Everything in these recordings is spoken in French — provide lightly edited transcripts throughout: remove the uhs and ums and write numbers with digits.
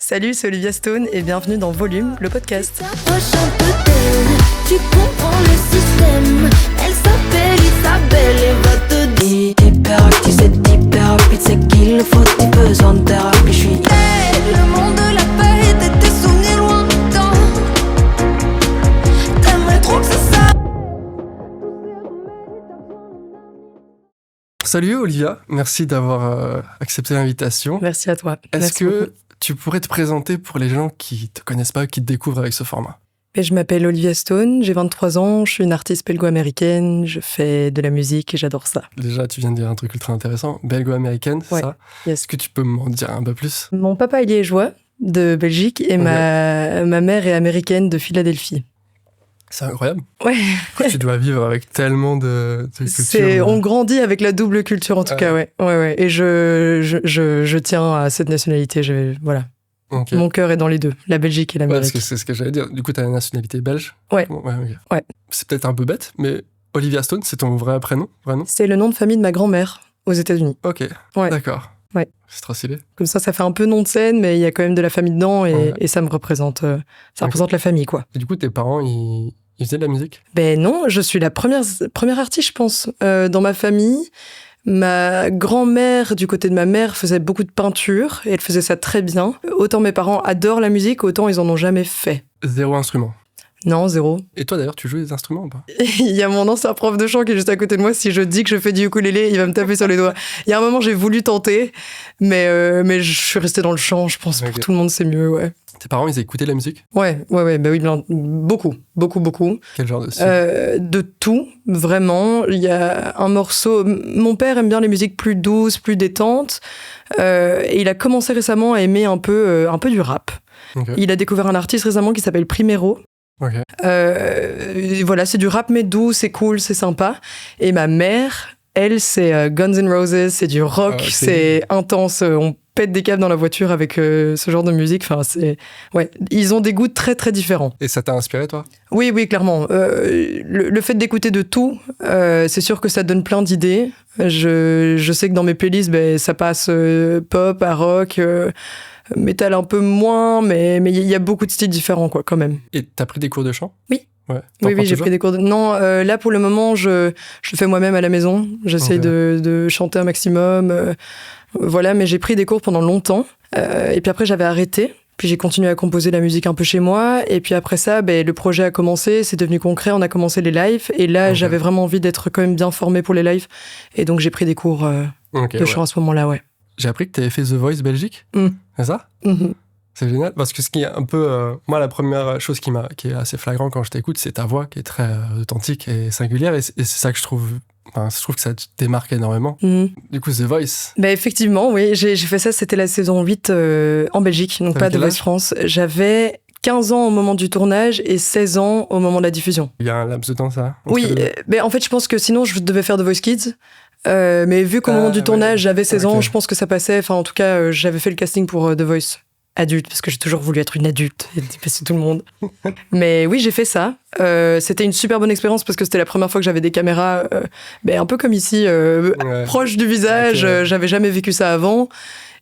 Salut, c'est Olivia Stone et bienvenue dans Volume, le podcast. T'approches un peu d'elle, tu comprends le système. Elle s'appelle Isabelle et va te dire hyperactif, c'est hyper rapide, c'est qu'il faut des besoins de thérapie. Je suis le monde de la paix et tes souvenirs lointains. T'aimerais trop que c'est ça. Salut Olivia, merci d'avoir accepté l'invitation. Merci à toi. Est-ce Merci que beaucoup. tu pourrais te présenter pour les gens qui te connaissent pas, qui te découvrent avec ce format? Et je m'appelle Olivia Stone, j'ai 23 ans, je suis une artiste belgo-américaine, je fais de la musique et j'adore ça. Déjà, tu viens de dire un truc ultra intéressant, belgo-américaine, c'est Ouais. ça? Yes. Est-ce que tu peux m'en dire un peu plus? Mon papa est liégeois de Belgique et Ok. ma mère est américaine de Philadelphie. C'est incroyable. Ouais, Tu dois vivre avec tellement de cultures. on grandit avec la double culture en tout cas, ouais. Et je tiens à cette nationalité, voilà. Ok. Mon cœur est dans les deux, la Belgique et Ouais, parce l'Amérique. que c'est ce que j'allais dire. Du coup, t'as la nationalité belge? Ouais. Ouais, ok. Ouais. C'est peut-être un peu bête, mais Olivia Stone, c'est ton vrai prénom? Vrai nom? C'est le nom de famille de ma grand-mère aux États-Unis. Ok. Ouais. D'accord. Ouais. C'est trop stylé. Comme ça fait un peu nom de scène, mais il y a quand même de la famille dedans Ouais. et ça me représente, ça représente la famille, quoi. Et du coup, tes parents, ils faisaient de la musique? Ben non, je suis la première artiste, je pense, dans ma famille. Ma grand-mère, du côté de ma mère, faisait beaucoup de peinture et elle faisait ça très bien. Autant mes parents adorent la musique, autant ils en ont jamais fait. Zéro instrument. Non, zéro. Et toi, d'ailleurs, tu joues des instruments ou pas? Il y a mon ancien prof de chant qui est juste à côté de moi. Si je dis que je fais du ukulélé, il va me taper sur les doigts. Il y a un moment, j'ai voulu tenter, mais je suis restée dans le chant. Je pense Ok. pour tout le monde, c'est mieux, ouais. Tes parents, ils écoutaient de la musique? Ouais, bah oui, beaucoup. Quel genre de style? De tout, vraiment. Il y a un morceau. Mon père aime bien les musiques plus douces, plus détentes. Et il a commencé récemment à aimer un peu du rap. Ok. Il a découvert un artiste récemment qui s'appelle Primero. Ok. Voilà, c'est du rap mais doux, c'est cool, c'est sympa. Et ma mère, elle, c'est Guns N' Roses, c'est du rock, Ah, ok. c'est intense. On pète des câbles dans la voiture avec ce genre de musique. Enfin, ouais, ils ont des goûts très très différents. Et ça t'a inspiré, toi? Oui, clairement. Le fait d'écouter de tout, c'est sûr que ça donne plein d'idées. Je sais que dans mes playlists, ça passe pop à rock, métal un peu moins, mais il y a beaucoup de styles différents, quoi, quand même. Et t'as pris des cours de chant? Oui. Ouais. Oui, j'ai pris des cours de... Non, là, pour le moment, je le fais moi-même à la maison. J'essaie Ok. de chanter un maximum. Voilà, mais j'ai pris des cours pendant longtemps. Et puis après, j'avais arrêté. Puis j'ai continué à composer la musique un peu chez moi. Et puis après ça, le projet a commencé, c'est devenu concret, on a commencé les lives. Et là, Ok. j'avais vraiment envie d'être quand même bien formée pour les lives. Et donc, j'ai pris des cours Ok, de ouais. chant à ce moment-là, ouais. J'ai appris que t'avais fait The Voice Belgique. Mm. C'est ça? Mhm. C'est génial. Parce que ce qui est un peu... moi, la première chose qui est assez flagrant quand je t'écoute, c'est ta voix qui est très authentique et singulière. Et c'est ça que je trouve... Enfin, je trouve que ça te démarque énormément. Mhm. Du coup, The Voice. Effectivement, oui, j'ai fait ça, c'était la saison 8 en Belgique, donc T'avais pas de quel Voice âge France. J'avais 15 ans au moment du tournage et 16 ans au moment de la diffusion. Il y a un laps de temps, ça? entre Oui, les deux? mais en fait, je pense que sinon, je devais faire The Voice Kids. Mais vu qu'au moment du ouais. tournage, j'avais 16 ans, Ok. je pense que ça passait. Enfin, en tout cas, j'avais fait le casting pour The Voice adulte, parce que j'ai toujours voulu être une adulte et dépasser tout le monde. Mais oui, j'ai fait ça. C'était une super bonne expérience parce que c'était la première fois que j'avais des caméras, un peu comme ici, Ouais. proches du visage. Ok, ouais. J'avais jamais vécu ça avant.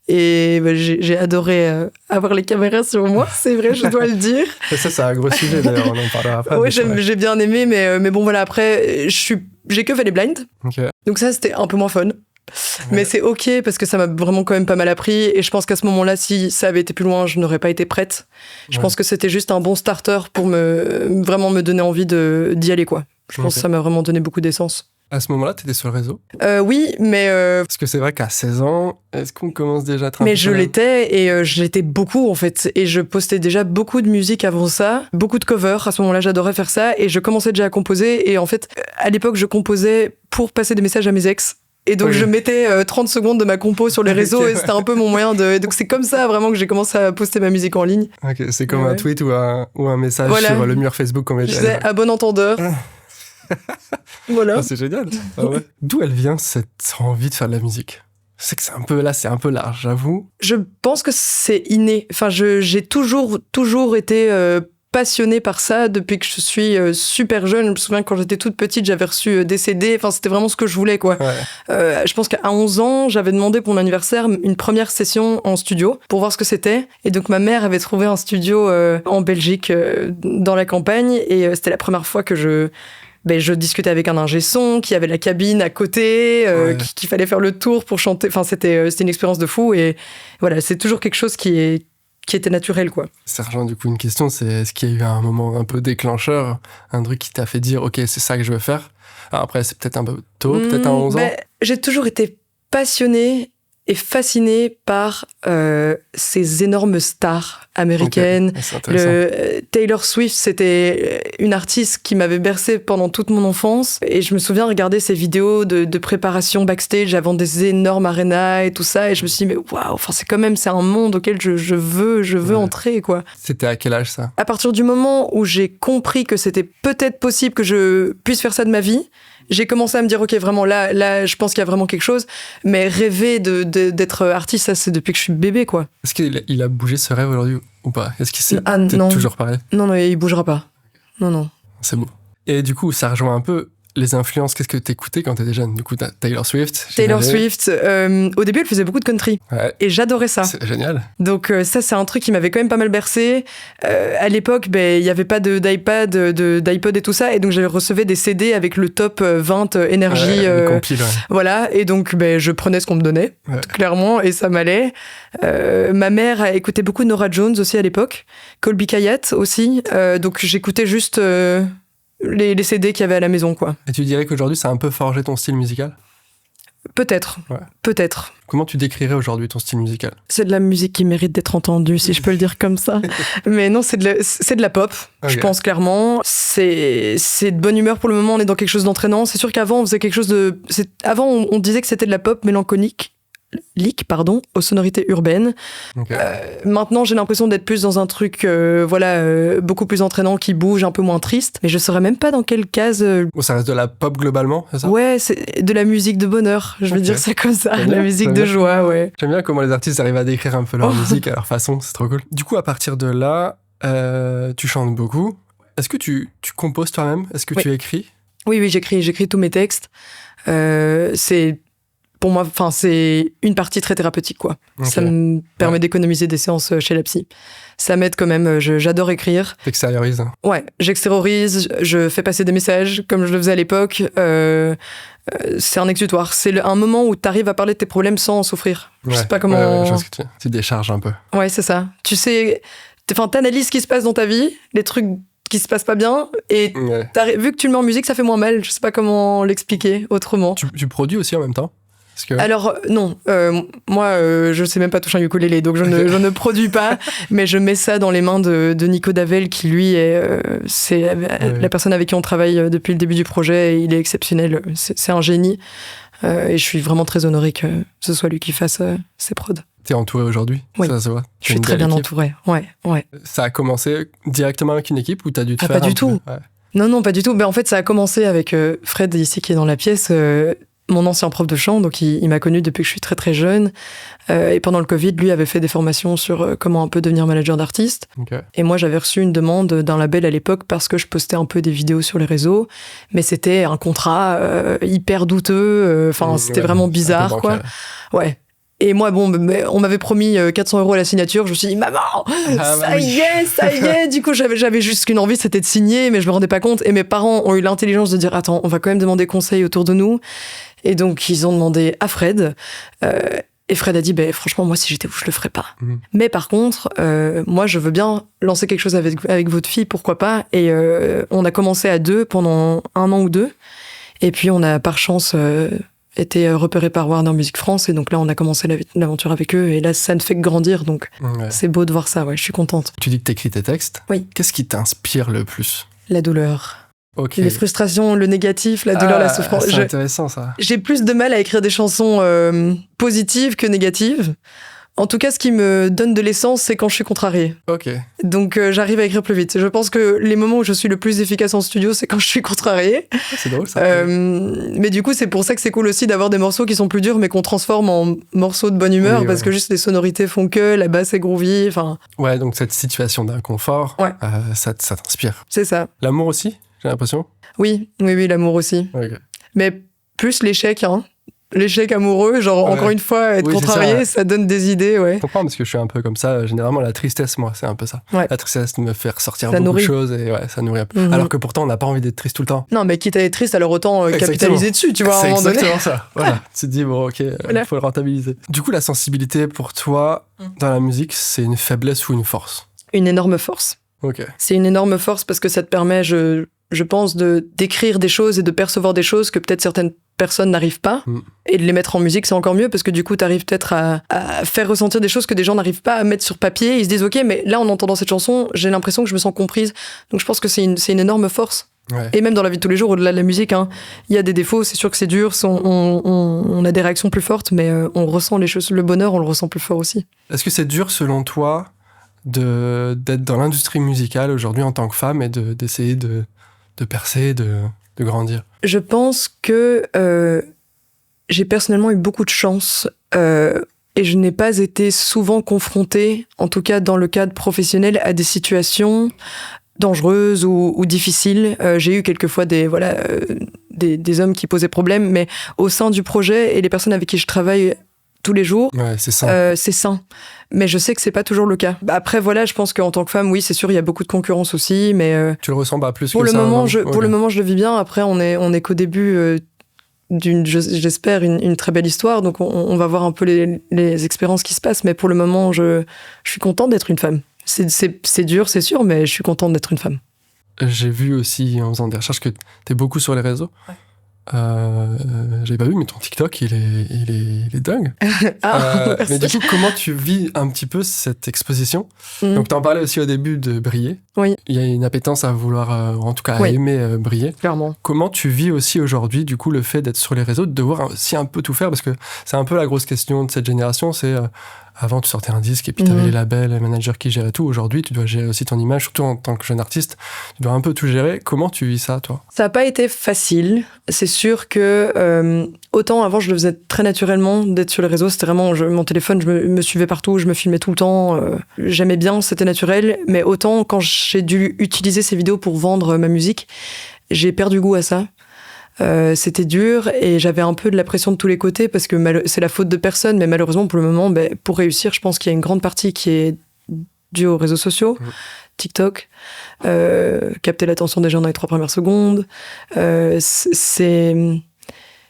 Et j'ai adoré avoir les caméras sur moi, c'est vrai, je dois le dire. Et ça, c'est un gros sujet, d'ailleurs. On en parlera après. Ouais, mais c'est vrai. j'ai bien aimé, mais bon, voilà, après, j'ai que fait les blinds. Ok. Donc ça, c'était un peu moins fun. Mais c'est ok, parce que ça m'a vraiment quand même pas mal appris. Et je pense qu'à ce moment-là, si ça avait été plus loin, je n'aurais pas été prête. Je Ouais. pense que c'était juste un bon starter pour vraiment me donner envie d'y aller, quoi. Je pense Ok. que ça m'a vraiment donné beaucoup d'essence. À ce moment-là, t'étais sur le réseau? Oui, mais Parce que c'est vrai qu'à 16 ans, est-ce qu'on commence déjà à être un peu je quand même- l'étais et je l'étais beaucoup en fait. Et je postais déjà beaucoup de musique avant ça, beaucoup de covers. À ce moment-là, j'adorais faire ça et je commençais déjà à composer. Et en fait, à l'époque, je composais pour passer des messages à mes ex. Et donc, Oui. je mettais 30 secondes de ma compo sur les réseaux Ok, et c'était un peu mon moyen de. Donc, c'est comme ça vraiment que j'ai commencé à poster ma musique en ligne. Ok, c'est comme Ouais. un tweet ou un message Voilà. sur le mur Facebook qu'on met. Je disais à bon entendeur. Voilà. Ah, c'est génial. Ah ouais. D'où elle vient cette envie de faire de la musique? Je sais que c'est un peu large, j'avoue. Je pense que c'est inné. Enfin, j'ai toujours été passionnée par ça depuis que je suis super jeune. Je me souviens quand j'étais toute petite, j'avais reçu des CD. Enfin, c'était vraiment ce que je voulais, quoi. Ouais. Je pense qu'à 11 ans, j'avais demandé pour mon anniversaire une première session en studio pour voir ce que c'était. Et donc, ma mère avait trouvé un studio en Belgique, dans la campagne. Et c'était la première fois que je discutais avec un ingé son, qui avait la cabine à côté, qu'il fallait faire le tour pour chanter. Enfin, c'était une expérience de fou. Et voilà, c'est toujours quelque chose qui était naturel, quoi. Ça rejoint du coup une question, c'est est-ce qu'il y a eu un moment un peu déclencheur, un truc qui t'a fait dire ok, c'est ça que je veux faire? Alors après, c'est peut-être un peu tôt, peut-être à 11 ans. J'ai toujours été passionnée et fascinée par ces énormes stars américaines. Okay. C'est intéressant. Taylor Swift, c'était une artiste qui m'avait bercée pendant toute mon enfance. Et je me souviens regarder ces vidéos de préparation backstage avant des énormes arénas et tout ça. Et je me suis dit, mais waouh, enfin, c'est un monde auquel je veux entrer, quoi. C'était à quel âge, ça? À partir du moment où j'ai compris que c'était peut-être possible que je puisse faire ça de ma vie, j'ai commencé à me dire, ok, vraiment, là, je pense qu'il y a vraiment quelque chose. Mais rêver d'être artiste, ça, c'est depuis que je suis bébé, quoi. Est-ce qu'il a bougé ce rêve aujourd'hui ou pas? Est-ce qu'il s'est non. toujours pareil? Non, il bougera pas. Non. C'est beau. Et du coup, ça rejoint un peu les influences. Qu'est-ce que t'écoutais quand t'étais jeune? Du coup, t'as Taylor Swift. Taylor Swift. Au début, elle faisait beaucoup de country. Ouais. Et j'adorais ça. C'est génial. Donc ça, c'est un truc qui m'avait quand même pas mal bercé. À l'époque, il y avait pas d'iPad, d'iPod et tout ça. Et donc, je recevais des CD avec le top 20 énergie. Les compiles, Voilà. Et donc, je prenais ce qu'on me donnait, clairement. Et ça m'allait. Ma mère a écouté beaucoup de Norah Jones aussi à l'époque. Colby Kayat aussi. Donc, j'écoutais juste... les CD qu'il y avait à la maison, quoi. Et tu dirais qu'aujourd'hui, ça a un peu forgé ton style musical? Peut-être. Comment tu décrirais aujourd'hui ton style musical? C'est de la musique qui mérite d'être entendue, si je peux le dire comme ça. Mais non, c'est de la pop, je pense clairement. C'est de bonne humeur pour le moment, on est dans quelque chose d'entraînant. C'est sûr qu'avant, on faisait quelque chose de... Avant, on disait que c'était de la pop mélancolique, aux sonorités urbaines. Okay. Maintenant, j'ai l'impression d'être plus dans un truc beaucoup plus entraînant, qui bouge, un peu moins triste. Mais je saurais même pas dans quelle case... Ça reste de la pop globalement, c'est ça? Ouais, c'est de la musique de bonheur, je vais dire ça comme ça. La musique de joie, ouais. J'aime bien comment les artistes arrivent à décrire un peu leur musique à leur façon, c'est trop cool. Du coup, à partir de là, tu chantes beaucoup. Est-ce que tu composes toi-même? Est-ce que tu écris? Oui, j'écris tous mes textes. Pour moi, c'est une partie très thérapeutique, quoi. Okay. Ça me permet d'économiser des séances chez la psy. Ça m'aide quand même, j'adore écrire. T'extériorises? Ouais, j'extériorise, je fais passer des messages, comme je le faisais à l'époque. C'est un exutoire. C'est un moment où t'arrives à parler de tes problèmes sans en souffrir. Je sais pas comment... je pense que tu décharges un peu. Ouais, c'est ça. Tu sais... t'analyses ce qui se passe dans ta vie, les trucs qui se passent pas bien, et vu que tu le mets en musique, ça fait moins mal. Je sais pas comment l'expliquer autrement. Tu produis aussi en même temps? Alors non, moi je sais même pas toucher un ukulélé, donc je ne produis pas, mais je mets ça dans les mains de Nico Davel, qui lui c'est la personne avec qui on travaille depuis le début du projet, et il est exceptionnel, c'est un génie, et je suis vraiment très honorée que ce soit lui qui fasse ses prods. T'es entouré aujourd'hui? Oui, ça se voit. Je suis très bien entourée, ouais. Ça a commencé directement avec une équipe ou t'as dû te faire pas du tout. Non, pas du tout. En fait, ça a commencé avec Fred ici qui est dans la pièce, mon ancien prof de chant, donc il m'a connu depuis que je suis très très jeune. Et pendant le Covid, lui avait fait des formations sur comment un peu devenir manager d'artiste. Okay. Et moi, j'avais reçu une demande d'un label à l'époque parce que je postais un peu des vidéos sur les réseaux. Mais c'était un contrat hyper douteux. C'était vraiment bizarre, quoi. Ouais. Et moi, on m'avait promis 400 € à la signature. Je me suis dit, maman, ça y est. Du coup, j'avais juste qu'une envie, c'était de signer, mais je me rendais pas compte. Et mes parents ont eu l'intelligence de dire, attends, on va quand même demander conseil autour de nous. Et donc, ils ont demandé à Fred. Et Fred a dit, franchement, moi, si j'étais vous, je le ferais pas. Mais par contre, moi, je veux bien lancer quelque chose avec votre fille, pourquoi pas. Et on a commencé à 2 pendant 1 an ou 2. Et puis, on a, par chance... été repéré par Warner Music France, et donc là on a commencé l'aventure avec eux, et là ça ne fait que grandir, donc c'est beau de voir ça, je suis contente. Tu dis que t'écris tes textes. Oui. Qu'est-ce qui t'inspire le plus? La douleur. Okay. Les frustrations, le négatif, la douleur, la souffrance. C'est intéressant ça. J'ai plus de mal à écrire des chansons positives que négatives. En tout cas, ce qui me donne de l'essence, c'est quand je suis contrariée. Ok. Donc, j'arrive à écrire plus vite. Je pense que les moments où je suis le plus efficace en studio, c'est quand je suis contrariée. C'est drôle, ça. Mais du coup, c'est pour ça que c'est cool aussi d'avoir des morceaux qui sont plus durs, mais qu'on transforme en morceaux de bonne humeur, Oui, parce ouais. que juste les sonorités font que, la basse est groovy, enfin, Ouais, donc cette situation d'inconfort, Ouais. ça t'inspire. c'est ça. L'amour aussi, j'ai l'impression. Oui, l'amour aussi. Ok. Mais plus l'échec, hein. L'échec amoureux, genre, Ouais. encore une fois, être Oui, c'est contrarié, ça. ça donne des idées, ouais. Je comprends parce que je suis un peu comme ça. Généralement, la tristesse, moi, c'est un peu ça. Ouais. La tristesse me fait ressortir Ça beaucoup nourrit. de choses et ouais, ça nourrit un peu. Mhm. Alors que pourtant, on n'a pas envie d'être triste tout le temps. Non, mais quitte à être triste, alors autant Exactement. capitaliser dessus, tu vois, à un C'est moment donné. exactement ça. Voilà. Tu te dis, bon, ok, Voilà. faut le rentabiliser. Du coup, la sensibilité pour toi, dans la musique, c'est une faiblesse ou une force? Une énorme force. Ok. C'est une énorme force parce que ça te permet, je pense, d'écrire des choses et de percevoir des choses que peut-être certaines personnes n'arrivent pas. Mm. Et de les mettre en musique, c'est encore mieux parce que du coup, t'arrives peut-être à faire ressentir des choses que des gens n'arrivent pas à mettre sur papier. Ils se disent, ok, mais là, en entendant cette chanson, j'ai l'impression que je me sens comprise. Donc je pense que c'est une énorme force. Ouais. Et même dans la vie de tous les jours, au-delà de la musique, hein, il y a des défauts, c'est sûr que c'est dur, on a des réactions plus fortes, mais on ressent les choses, le bonheur, on le ressent plus fort aussi. Est-ce que c'est dur, selon toi, d'être dans l'industrie musicale aujourd'hui en tant que femme et d'essayer de percer, de grandir? Je pense que j'ai personnellement eu beaucoup de chance et je n'ai pas été souvent confrontée, en tout cas dans le cadre professionnel, à des situations dangereuses ou difficiles. J'ai eu quelquefois des hommes qui posaient problème, mais au sein du projet et les personnes avec qui je travaille tous les jours, Ouais, c'est ça. c'est sain. Mais je sais que c'est pas toujours le cas. Après, voilà, je pense qu'en tant que femme, oui, c'est sûr, il y a beaucoup de concurrence aussi, mais Tu le ressens pas plus pour que le ça? moment, non? pour le moment, je le vis bien. Après, on est qu'au début j'espère, une très belle histoire. Donc, on va voir un peu les expériences qui se passent. Mais pour le moment, je suis contente d'être une femme. C'est dur, c'est sûr, mais je suis contente d'être une femme. J'ai vu aussi, en faisant des recherches, que t'es beaucoup sur les réseaux. Ouais. J'avais pas vu, mais ton TikTok, il est dingue. Merci. Mais du coup, comment tu vis un petit peu cette exposition? Mhm. Donc, t'en parlais aussi au début de briller. Oui. Il y a une appétence à vouloir, en tout cas, à Oui. aimer briller. Clairement. Comment tu vis aussi aujourd'hui, du coup, le fait d'être sur les réseaux, de devoir aussi un peu tout faire? Parce que c'est un peu la grosse question de cette génération, c'est... avant, tu sortais un disque et puis tu avais les labels, les managers qui géraient tout. Aujourd'hui, tu dois gérer aussi ton image, surtout en tant que jeune artiste. Tu dois un peu tout gérer. Comment tu vis ça, toi? Ça n'a pas été facile. C'est sûr que autant avant, je le faisais très naturellement d'être sur les réseaux. C'était vraiment mon téléphone, je me suivais partout, je me filmais tout le temps. J'aimais bien, c'était naturel. Mais autant quand j'ai dû utiliser ces vidéos pour vendre ma musique, j'ai perdu goût à ça. C'était dur et j'avais un peu de la pression de tous les côtés parce que c'est la faute de personne, mais malheureusement pour le moment, pour réussir, je pense qu'il y a une grande partie qui est due aux réseaux sociaux, TikTok, capter l'attention des gens dans les 3 premières secondes.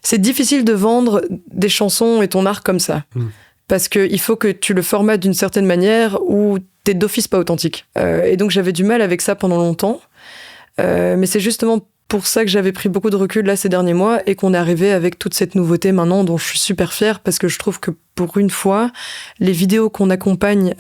C'est difficile de vendre des chansons et ton art comme ça. Parce qu'il faut que tu le formates d'une certaine manière où t'es d'office pas authentique. Et donc j'avais du mal avec ça pendant longtemps. Mais c'est justement pour ça que j'avais pris beaucoup de recul là ces derniers mois et qu'on est arrivé avec toute cette nouveauté maintenant dont je suis super fière parce que je trouve que pour une fois, les vidéos qu'on accompagne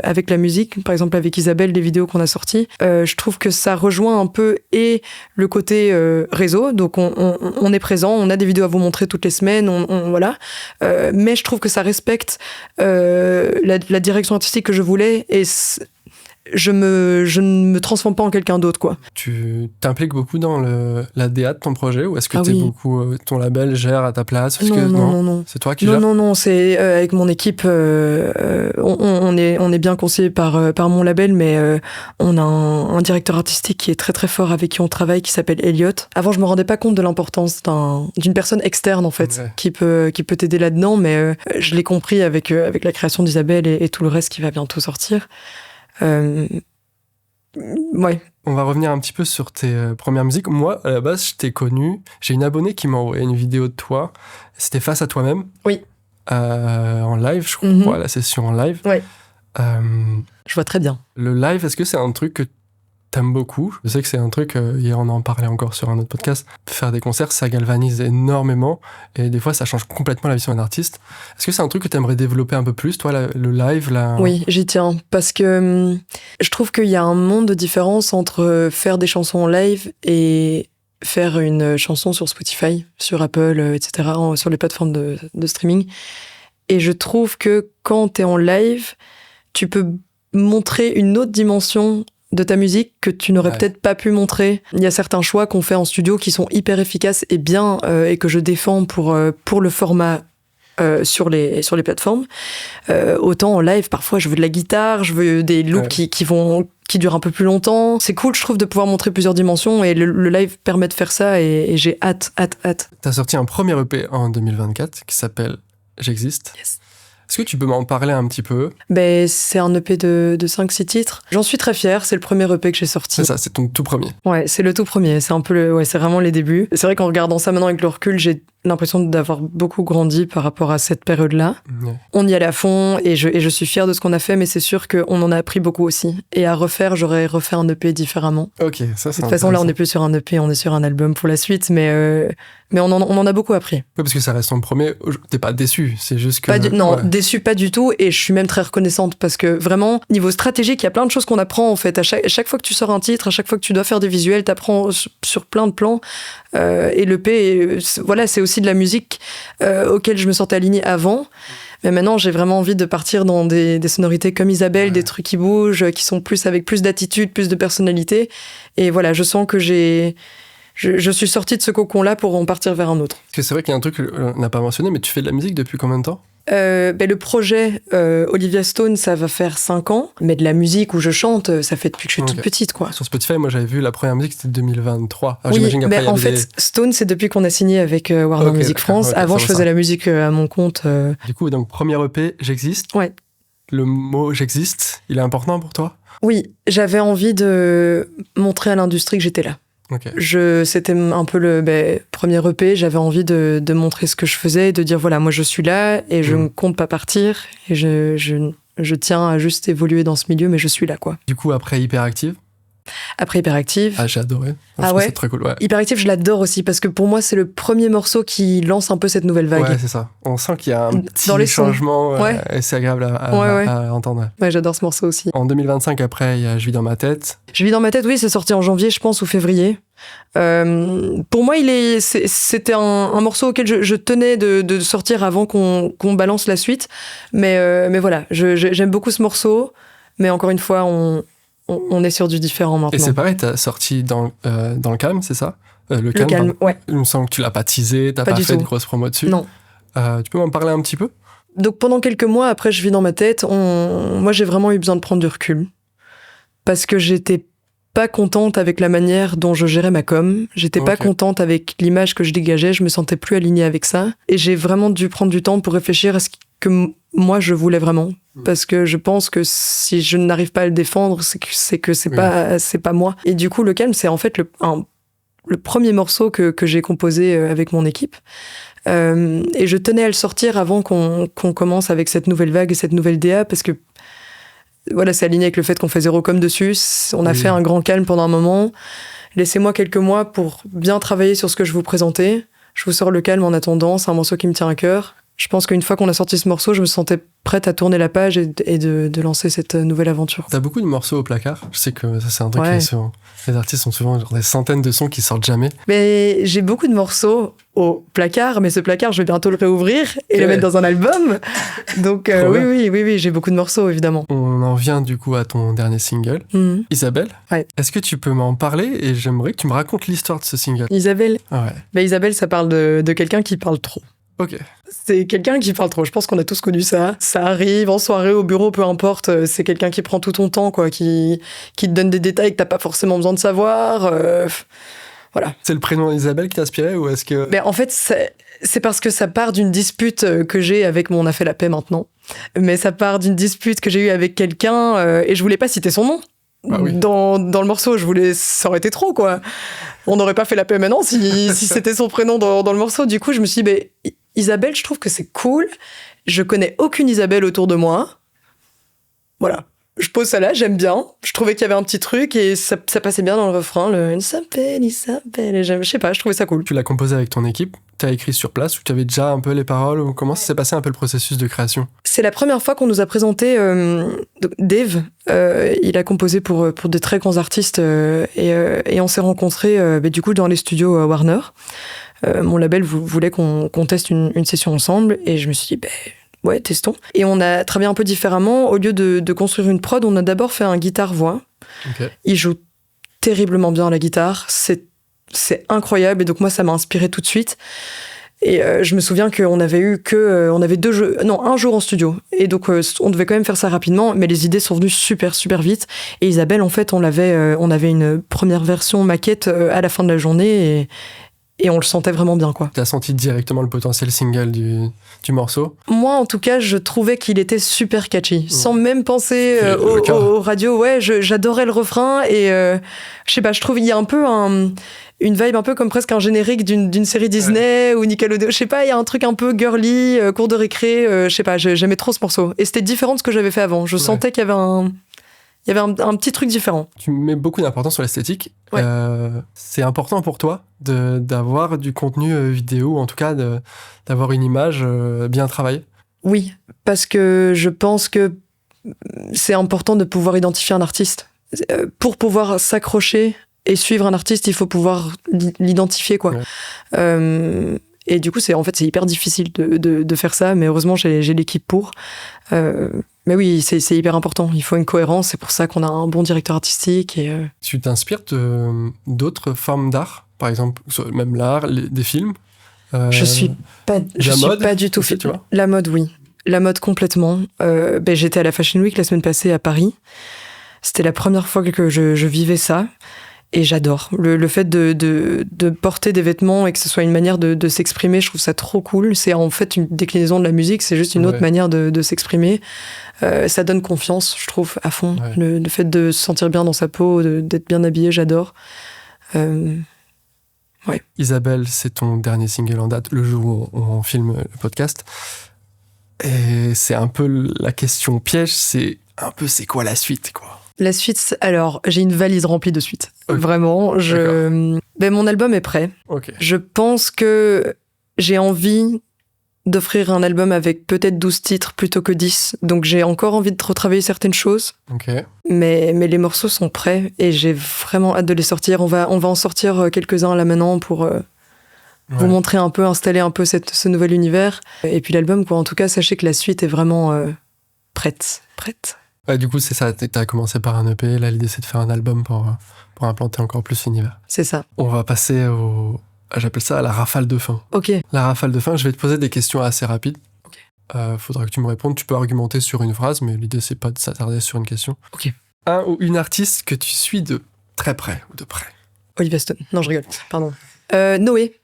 avec la musique, par exemple avec Isabelle, les vidéos qu'on a sorties, je trouve que ça rejoint un peu et le côté réseau, donc on est présent, on a des vidéos à vous montrer toutes les semaines, voilà, mais je trouve que ça respecte la direction artistique que je voulais et je ne me transforme pas en quelqu'un d'autre, quoi. Tu t'impliques beaucoup dans la DA de ton projet ou est-ce que t'es oui. beaucoup ton label gère à ta place? Parce Non. C'est toi qui gères? Non, c'est avec mon équipe. On est bien conseillé par mon label, mais on a un directeur artistique qui est très très fort avec qui on travaille, qui s'appelle Elliot. Avant, je me rendais pas compte de l'importance d'une personne externe en fait, Ouais. qui peut t'aider là-dedans, mais je l'ai compris avec la création d'Isabelle et tout le reste qui va bientôt sortir. Ouais. On va revenir un petit peu sur tes premières musiques. Moi, à la base, je t'ai connu. J'ai une abonnée qui m'a envoyé une vidéo de toi. C'était Face à toi-même. Oui. En live, je crois, la session en live. Ouais. Je vois très bien. Le live, est-ce que c'est un truc que t'aimes beaucoup? Je sais que c'est un truc, hier on en parlait encore sur un autre podcast, faire des concerts, ça galvanise énormément et des fois ça change complètement la vision d'un artiste. Est-ce que c'est un truc que t'aimerais développer un peu plus, toi, le live Oui, j'y tiens, parce que je trouve qu'il y a un monde de différence entre faire des chansons en live et faire une chanson sur Spotify, sur Apple, etc., sur les plateformes de streaming. Et je trouve que quand t'es en live, tu peux montrer une autre dimension de ta musique que tu n'aurais peut-être pas pu montrer. Il y a certains choix qu'on fait en studio qui sont hyper efficaces et bien, et que je défends pour le format sur les plateformes. Autant en live, parfois je veux de la guitare, je veux des loops qui durent un peu plus longtemps. C'est cool, je trouve, de pouvoir montrer plusieurs dimensions, et le live permet de faire ça, et j'ai hâte. T'as sorti un premier EP en 2024 qui s'appelle J'existe. Yes. Est-ce que tu peux m'en parler un petit peu ? Ben, c'est un EP de 5-6 titres. J'en suis très fière, c'est le premier EP que j'ai sorti. C'est ça, c'est ton tout premier. Ouais, c'est le tout premier, c'est un peu c'est vraiment les débuts. C'est vrai qu'en regardant ça maintenant avec le recul, j'ai l'impression d'avoir beaucoup grandi par rapport à cette période-là. Ouais. On y allait à fond, et je suis fière de ce qu'on a fait, mais c'est sûr qu'on en a appris beaucoup aussi. Et à refaire, j'aurais refait un EP différemment. Ok, ça c'est De toute façon, là, on n'est plus sur un EP, on est sur un album pour la suite, mais on en a beaucoup appris. Ouais, parce que ça reste ton premier, t'es pas déçu, c'est juste que... Non, déçu pas du tout, et je suis même très reconnaissante, parce que vraiment, niveau stratégique, il y a plein de choses qu'on apprend en fait. À chaque fois que tu sors un titre, à chaque fois que tu dois faire des visuels, t'apprends sur plein de plans. Et l'EP, voilà, c'est aussi de la musique auquel je me sentais alignée avant. Mais maintenant, j'ai vraiment envie de partir dans des sonorités comme Isabelle, des trucs qui bougent, qui sont avec plus d'attitude, plus de personnalité. Et voilà, je sens que je suis sortie de ce cocon-là pour en partir vers un autre. Parce que c'est vrai qu'il y a un truc qu'on n'a pas mentionné, mais tu fais de la musique depuis combien de temps ? Le projet Olivia Stone, ça va faire 5 ans, mais de la musique où je chante, ça fait depuis que je suis toute petite, quoi. Sur Spotify, moi j'avais vu la première musique, c'était 2023. Oui, j'imagine qu'après, mais en fait, Stone, c'est depuis qu'on a signé avec Warner Music France. Avant, je faisais la musique à mon compte. Du coup, donc, premier EP, J'existe. Ouais. Le mot J'existe, il est important pour toi ? Oui, j'avais envie de montrer à l'industrie que j'étais là. Okay. C'était un peu le premier EP, j'avais envie de montrer ce que je faisais et de dire voilà, moi je suis là et je ne compte pas partir, et je tiens à juste évoluer dans ce milieu, mais je suis là, quoi. Du coup, après Hyperactive ? Après Hyperactive. Ah, j'ai adoré. C'est très cool, ouais. Hyperactive, je l'adore aussi, parce que pour moi, c'est le premier morceau qui lance un peu cette nouvelle vague. Ouais, c'est ça. On sent qu'il y a un petit dans les changement, et c'est agréable à entendre. Ouais, j'adore ce morceau aussi. En 2025, après, il y a Je vis dans ma tête. Je vis dans ma tête, oui, c'est sorti en janvier, je pense, ou février. Pour moi, c'était un morceau auquel je tenais de sortir avant qu'on balance la suite. Mais voilà, j'aime beaucoup ce morceau, mais encore une fois, on est sur du différent maintenant. Et c'est pareil, t'as sorti dans le calme, c'est ça ? Le calme, ouais. Il me semble que tu l'as pas teasé, t'as pas fait de grosse promo dessus. Non. Tu peux m'en parler un petit peu ? Donc pendant quelques mois, après Je vis dans ma tête, moi j'ai vraiment eu besoin de prendre du recul. Parce que j'étais pas contente avec la manière dont je gérais ma com. J'étais pas contente avec l'image que je dégageais, je me sentais plus alignée avec ça. Et j'ai vraiment dû prendre du temps pour réfléchir à ce que moi je voulais vraiment. Parce que je pense que si je n'arrive pas à le défendre, c'est que c'est pas moi. Et du coup, Le Calme, c'est en fait le premier morceau que j'ai composé avec mon équipe. Et je tenais à le sortir avant qu'on commence avec cette nouvelle vague et cette nouvelle DA, parce que voilà, c'est aligné avec le fait qu'on fait zéro com dessus. On a fait un grand calme pendant un moment. Laissez-moi quelques mois pour bien travailler sur ce que je vous présentais. Je vous sors Le Calme en attendant, c'est un morceau qui me tient à cœur. Je pense qu'une fois qu'on a sorti ce morceau, je me sentais prête à tourner la page et de lancer cette nouvelle aventure. T'as beaucoup de morceaux au placard. Je sais que ça, c'est un truc qui est souvent... Les artistes ont souvent des centaines de sons qui sortent jamais. Mais j'ai beaucoup de morceaux au placard, mais ce placard, je vais bientôt le réouvrir et le mettre dans un album. Donc oui, j'ai beaucoup de morceaux, évidemment. On en vient du coup à ton dernier single, Isabelle. Ouais. Est-ce que tu peux m'en parler, et j'aimerais que tu me racontes l'histoire de ce single. Isabelle. Ouais. Isabelle, ça parle de quelqu'un qui parle trop. Ok. C'est quelqu'un qui parle trop. Je pense qu'on a tous connu ça. Ça arrive en soirée, au bureau, peu importe. C'est quelqu'un qui prend tout ton temps, quoi, qui te donne des détails que t'as pas forcément besoin de savoir. Voilà. C'est le prénom Isabelle qui t'inspirait, ou est-ce que... En fait, c'est parce que ça part d'une dispute que j'ai avec On a fait la paix maintenant. Mais ça part d'une dispute que j'ai eue avec quelqu'un et je voulais pas citer son nom. Ah oui. Dans le morceau, ça aurait été trop, quoi. On n'aurait pas fait la paix maintenant si c'était son prénom dans le morceau. Du coup, je me suis dit, Isabelle, je trouve que c'est cool. Je connais aucune Isabelle autour de moi. Voilà. Je pose ça là, j'aime bien. Je trouvais qu'il y avait un petit truc et ça passait bien dans le refrain. Isabelle. Et je sais pas, je trouvais ça cool. Tu l'as composé avec ton équipe? T'as écrit sur place ou tu avais déjà un peu les paroles, ou comment ça s'est passé un peu le processus de création? C'est la première fois qu'on nous a présenté Dave. Il a composé pour de très grands artistes et on s'est rencontrés du coup dans les studios Warner. Mon label voulait qu'on teste une session ensemble et je me suis dit ouais, testons. Et on a travaillé un peu différemment. Au lieu de construire une prod, on a d'abord fait un guitare-voix. Ok. Il joue terriblement bien la guitare. C'est incroyable. Et donc, moi, ça m'a inspiré tout de suite. Et je me souviens qu'on avait eu on avait un jour en studio. Et donc, on devait quand même faire ça rapidement. Mais les idées sont venues super, super vite. Et Isabelle, en fait, on avait une première version maquette à la fin de la journée. Et on le sentait vraiment bien, quoi. T'as senti directement le potentiel single du morceau? Moi, en tout cas, je trouvais qu'il était super catchy. Sans même penser Le cas. aux radios. Ouais, j'adorais le refrain. Et je sais pas, je trouve il y a un peu une vibe un peu comme presque un générique d'une série Disney ou Nickelodeon. Je sais pas, il y a un truc un peu girly, cours de récré. Je sais pas, j'aimais trop ce morceau. Et c'était différent de ce que j'avais fait avant. Je sentais qu'il y avait un petit truc différent. Tu mets beaucoup d'importance sur l'esthétique. Ouais. C'est important pour toi d'avoir du contenu vidéo, ou en tout cas d'avoir une image bien travaillée? Oui, parce que je pense que c'est important de pouvoir identifier un artiste. Pour pouvoir s'accrocher et suivre un artiste, il faut pouvoir l'identifier, quoi. Ouais. Et du coup, c'est hyper difficile de faire ça, mais heureusement, j'ai l'équipe pour. Mais oui, c'est hyper important. Il faut une cohérence. C'est pour ça qu'on a un bon directeur artistique. Tu t'inspires d'autres formes d'art, par exemple, même l'art, des films? Je suis pas du tout aussi, tu vois. La mode, oui. La mode complètement. J'étais à la Fashion Week la semaine passée à Paris. C'était la première fois que je vivais ça. Et j'adore. Le fait de porter des vêtements et que ce soit une manière de s'exprimer, je trouve ça trop cool. C'est en fait une déclinaison de la musique, c'est juste une autre manière de s'exprimer. Ça donne confiance, je trouve, à fond. Ouais. Le fait de se sentir bien dans sa peau, d'être bien habillé, j'adore. Ouais. Isabelle, c'est ton dernier single en date, le jour où on filme le podcast. Et c'est un peu la question piège, c'est quoi la suite, quoi? La suite, alors, j'ai une valise remplie de suites. Okay. Vraiment, mon album est prêt. Ok. Je pense que j'ai envie d'offrir un album avec peut-être 12 titres plutôt que 10. Donc j'ai encore envie de retravailler certaines choses. Ok. Mais les morceaux sont prêts et j'ai vraiment hâte de les sortir. On va en sortir quelques-uns là maintenant pour vous montrer un peu, installer un peu ce nouvel univers. Et puis l'album, quoi. En tout cas, sachez que la suite est vraiment prête. Ouais, du coup, c'est ça. T'as commencé par un EP. Là, l'idée, c'est de faire un album pour implanter encore plus l'univers. C'est ça. On va passer j'appelle ça la rafale de fin. Ok. La rafale de fin, je vais te poser des questions assez rapides. Ok. Faudra que tu me répondes. Tu peux argumenter sur une phrase, mais l'idée, c'est pas de s'attarder sur une question. Ok. Un ou une artiste que tu suis de très près ou de près? Olivia Stone. Non, je rigole. Pardon. Noé.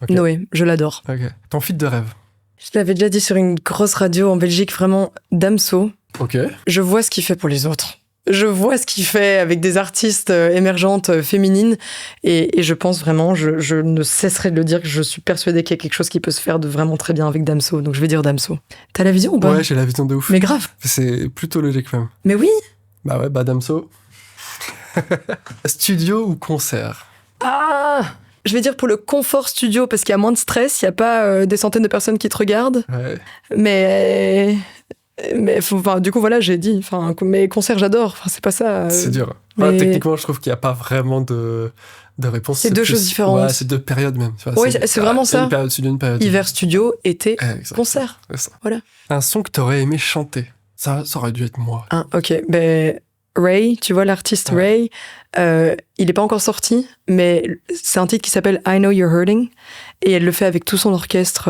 Okay. Noé, je l'adore. Ok. Ton feat de rêve? Je l'avais déjà dit sur une grosse radio en Belgique, vraiment, Damso. Ok. Je vois ce qu'il fait pour les autres. Je vois ce qu'il fait avec des artistes émergentes féminines et je pense vraiment, je ne cesserai de le dire, que je suis persuadée qu'il y a quelque chose qui peut se faire de vraiment très bien avec Damso. Donc je vais dire Damso. T'as la vision ou pas? Ouais, j'ai la vision de ouf. Mais grave. C'est plutôt logique même. Mais oui. Bah ouais, Damso. Studio ou concert? Je vais dire pour le confort studio parce qu'il y a moins de stress, il n'y a pas des centaines de personnes qui te regardent. Ouais. Mais du coup, voilà, j'ai dit. Mes concerts, j'adore. C'est pas ça. C'est dur. Mais... Ouais, techniquement, je trouve qu'il n'y a pas vraiment de réponse. C'est deux choses différentes. Ouais, c'est deux périodes même. Tu vois, oui, c'est vraiment ça. Une période studio, une période. Hiver studio, été, concert. C'est ça. Voilà. Un son que t'aurais aimé chanter. Ça aurait dû être moi. Ok. Ray, tu vois l'artiste Ray, il n'est pas encore sorti, mais c'est un titre qui s'appelle I Know You're Hurting, et elle le fait avec tout son orchestre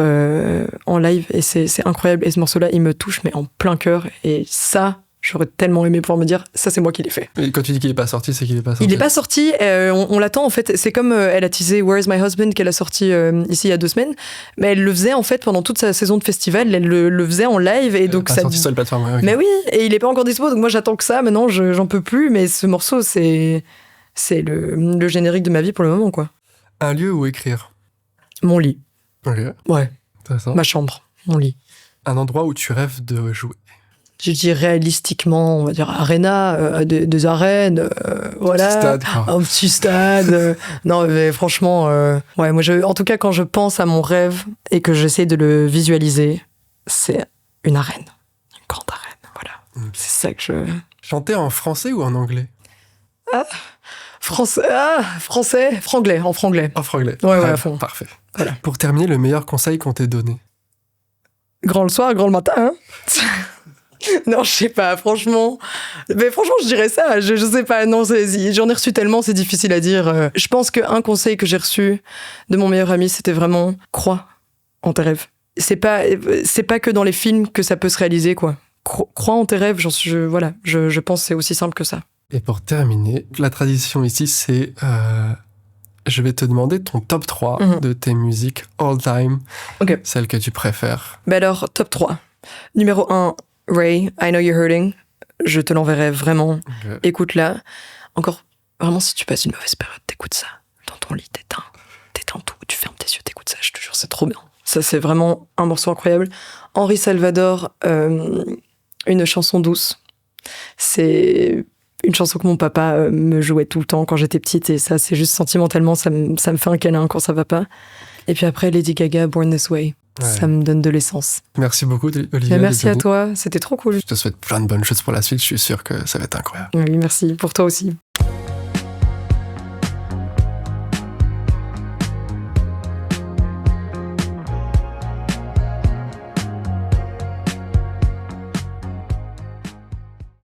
en live, et c'est incroyable. Et ce morceau-là, il me touche, mais en plein cœur, et ça, j'aurais tellement aimé pouvoir me dire, ça c'est moi qui l'ai fait. Et quand tu dis qu'il n'est pas sorti, c'est qu'il n'est pas sorti. Il n'est pas sorti, on l'attend en fait. C'est comme elle a teasé Where's My Husband qu'elle a sorti ici il y a 2 semaines, mais elle le faisait en fait pendant toute sa saison de festival, elle le faisait en live et donc ça. Sorti sur la plateforme. Ouais, okay. Mais oui, et il est pas encore dispo, donc moi j'attends que ça. Maintenant, j'en peux plus, mais ce morceau c'est le générique de ma vie pour le moment, quoi. Un lieu où écrire? Mon lit. Ok. Ouais. Intéressant. Ma chambre. Mon lit. Un endroit où tu rêves de jouer? Je dis réalistiquement, on va dire Arena, des arènes, voilà. Stade, quoi. Un petit stade. Non, mais franchement, ouais, moi, en tout cas, quand je pense à mon rêve et que j'essaie de le visualiser, c'est une arène. Une grande arène, voilà. C'est ça que je... Chanter en français ou en anglais? Français, franglais, en franglais. En franglais. Ouais, à fond. Parfait. Voilà. Pour terminer, le meilleur conseil qu'on t'ait donné? Grand le soir, grand le matin, hein. Non, je sais pas, franchement. Mais franchement, je dirais ça. Je sais pas, non, j'en ai reçu tellement, c'est difficile à dire. Je pense qu'un conseil que j'ai reçu de mon meilleur ami, c'était vraiment crois en tes rêves. C'est pas que dans les films que ça peut se réaliser, quoi. Crois en tes rêves, je pense que c'est aussi simple que ça. Et pour terminer, la tradition ici, c'est... je vais te demander ton top 3 de tes musiques all time, okay. Celles que tu préfères. Ben alors, top 3. Numéro 1, Ray, I Know You're Hurting. Je te l'enverrai vraiment. Okay. Écoute-la. Encore, vraiment, si tu passes une mauvaise période, t'écoutes ça. Dans ton lit, t'éteins tout. Tu fermes tes yeux, t'écoutes ça. Je te jure, c'est trop bien. Ça, c'est vraiment un morceau incroyable. Henri Salvador, Une chanson douce. C'est une chanson que mon papa me jouait tout le temps quand j'étais petite. Et ça, c'est juste sentimentalement, ça me fait un câlin quand ça va pas. Et puis après, Lady Gaga, Born This Way. Ouais. Ça me donne de l'essence. Merci beaucoup, Olivia. Merci à toi, c'était trop cool. Je te souhaite plein de bonnes choses pour la suite, je suis sûr que ça va être incroyable. Oui, merci, pour toi aussi.